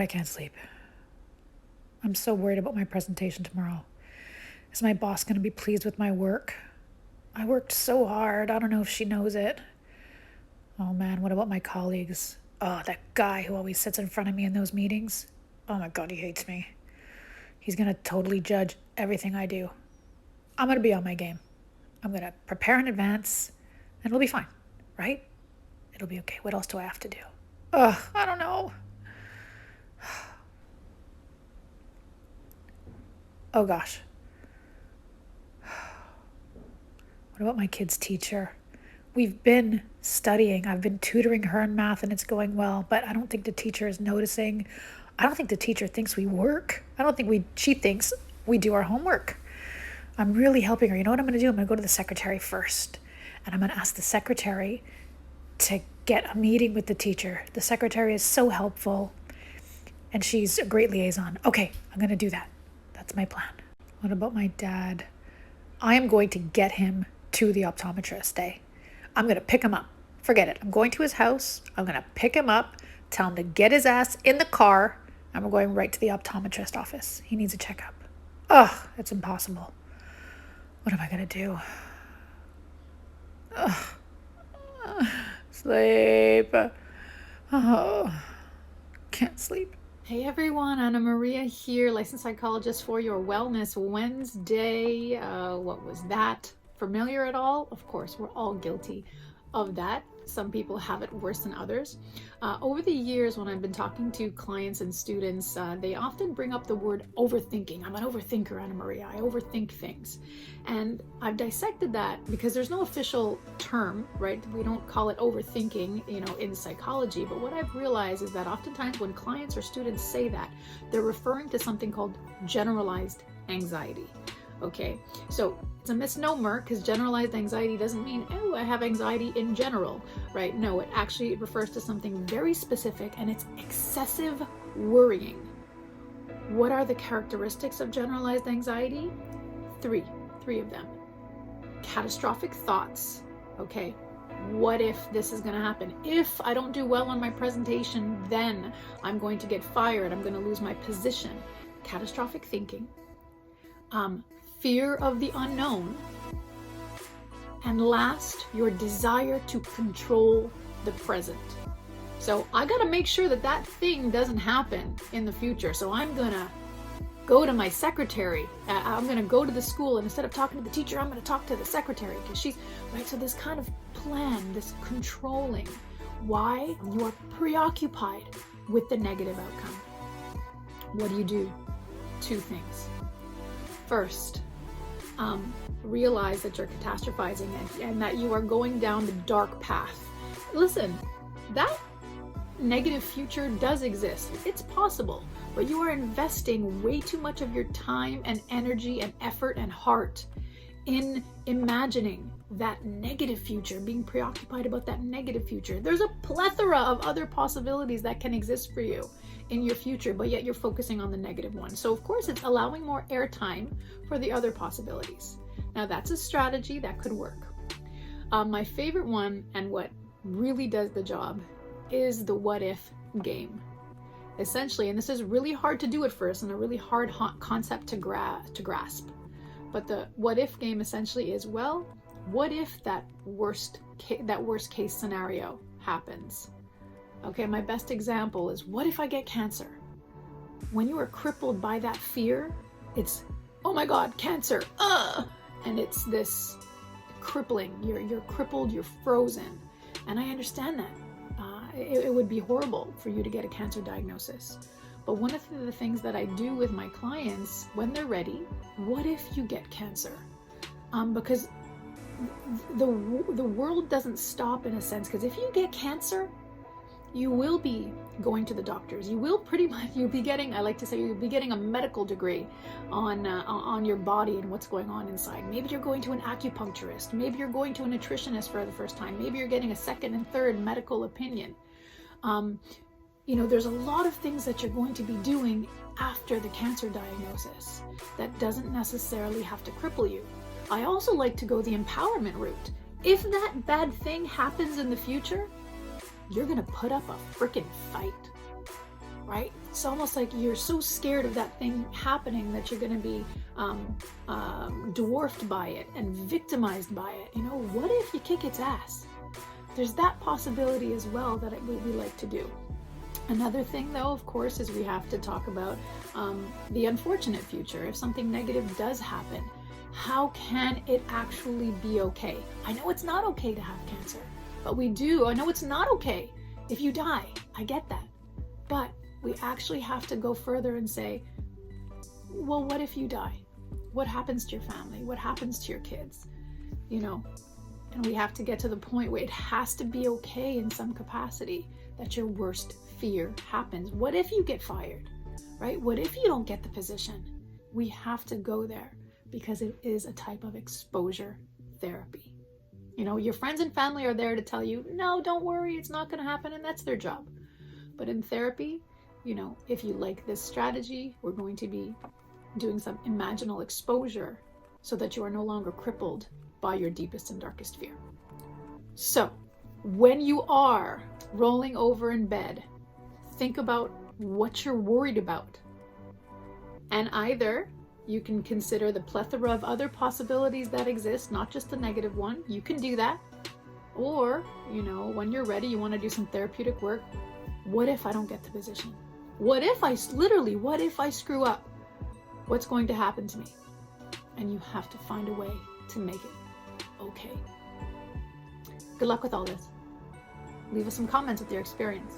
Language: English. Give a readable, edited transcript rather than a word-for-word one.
can't sleep. I'm so worried about my presentation tomorrow. Is my boss going to be pleased with my work? I worked so hard. I don't know if she knows it. Oh man, what about my colleagues? Oh, that guy who always sits in front of me in those meetings. Oh my God, he hates me. He's going to totally judge everything I do. I'm going to be on my game. I'm going to prepare in advance and it'll be fine, right? It'll be okay. What else do I have to do? Ugh, I don't know. Oh gosh. What about my kid's teacher? We've been studying. I've been tutoring her in math and it's going well, but I don't think the teacher is noticing. I don't think the teacher thinks we work. She thinks we do our homework. I'm really helping her. You know what I'm going to do? I'm going to go to the secretary first. And I'm going to ask the secretary to get a meeting with the teacher. The secretary is so helpful. And she's a great liaison. Okay, I'm going to do that. That's my plan. What about my dad? I am going to get him to the optometrist day. I'm going to pick him up. Forget it. I'm going to his house. I'm going to pick him up, tell him to get his ass in the car, and we're going right to the optometrist office. He needs a checkup. Ugh, it's impossible. What am I going to do? Ugh. Sleep. Oh, can't sleep. Hey everyone, Anna Maria here, licensed psychologist for your Wellness Wednesday. What was that? Familiar at all? Of course, we're all guilty of that. Some people have it worse than others. Over the years, when I've been talking to clients and students, they often bring up the word overthinking. I'm an overthinker, Anna Maria. I overthink things. And I've dissected that because there's no official term, right? We don't call it overthinking, in psychology. But what I've realized is that oftentimes when clients or students say that, they're referring to something called generalized anxiety. Okay, so it's a misnomer because generalized anxiety doesn't mean, oh, I have anxiety in general, right? No, it actually refers to something very specific, and it's excessive worrying. What are the characteristics of generalized anxiety? Three of them. Catastrophic thoughts, okay? What if this is going to happen? If I don't do well on my presentation, then I'm going to get fired. I'm going to lose my position. Catastrophic thinking. Fear of the unknown, and last, your desire to control the present. So I got to make sure that that thing doesn't happen in the future. So I'm going to go to my secretary. I'm going to go to the school, and instead of talking to the teacher, I'm going to talk to the secretary because she's right. So this kind of plan, this controlling. Why? You are preoccupied with the negative outcome. What do? Two things. First, realize that you're catastrophizing and that you are going down the dark path. Listen, that negative future does exist. It's possible, but you are investing way too much of your time and energy and effort and heart in imagining that negative future, being preoccupied about that negative future. There's a plethora of other possibilities that can exist for you in your future, but yet you're focusing on the negative one. So of course it's allowing more airtime for the other possibilities. Now that's a strategy that could work. My favorite one, and what really does the job, is the what if game. Essentially, and this is really hard to do at first and a really hard concept to grasp. But the what if game essentially is, well, what if that worst case scenario happens? Okay, my best example is, what if I get cancer? When you are crippled by that fear, it's, oh my God, cancer, and it's this crippling. You're crippled, you're frozen. And I understand that. It would be horrible for you to get a cancer diagnosis. But one of the things that I do with my clients when they're ready, what if you get cancer? Because the world doesn't stop in a sense, because if you get cancer, you will be going to the doctors. You will you'll be getting a medical degree on your body and what's going on inside. Maybe you're going to an acupuncturist. Maybe you're going to a nutritionist for the first time. Maybe you're getting a second and third medical opinion. There's a lot of things that you're going to be doing after the cancer diagnosis that doesn't necessarily have to cripple you. I also like to go the empowerment route. If that bad thing happens in the future, you're going to put up a freaking fight. right? It's almost like you're so scared of that thing happening that you're going to be dwarfed by it and victimized by it. You know, what if you kick its ass? There's that possibility as well that we like to do. Another thing, though, of course, is we have to talk about the unfortunate future. If something negative does happen, how can it actually be okay? I know it's not okay to have cancer, but we do. I know it's not okay if you die. I get that. But we actually have to go further and say, well, what if you die? What happens to your family? What happens to your kids? You know, and we have to get to the point where it has to be okay in some capacity that your worst fear happens. What if you get fired, right? What if you don't get the position? We have to go there because it is a type of exposure therapy. You know, your friends and family are there to tell you, no, don't worry, it's not going to happen, and that's their job. But in therapy, you know, if you like this strategy, we're going to be doing some imaginal exposure so that you are no longer crippled by your deepest and darkest fear. So when you are rolling over in bed, think about what you're worried about. And either you can consider the plethora of other possibilities that exist, not just the negative one. You can do that. Or, you know, when you're ready, you want to do some therapeutic work. What if I don't get the position? What if I screw up? What's going to happen to me? And you have to find a way to make it okay. Good luck with all this. Leave us some comments with your experience.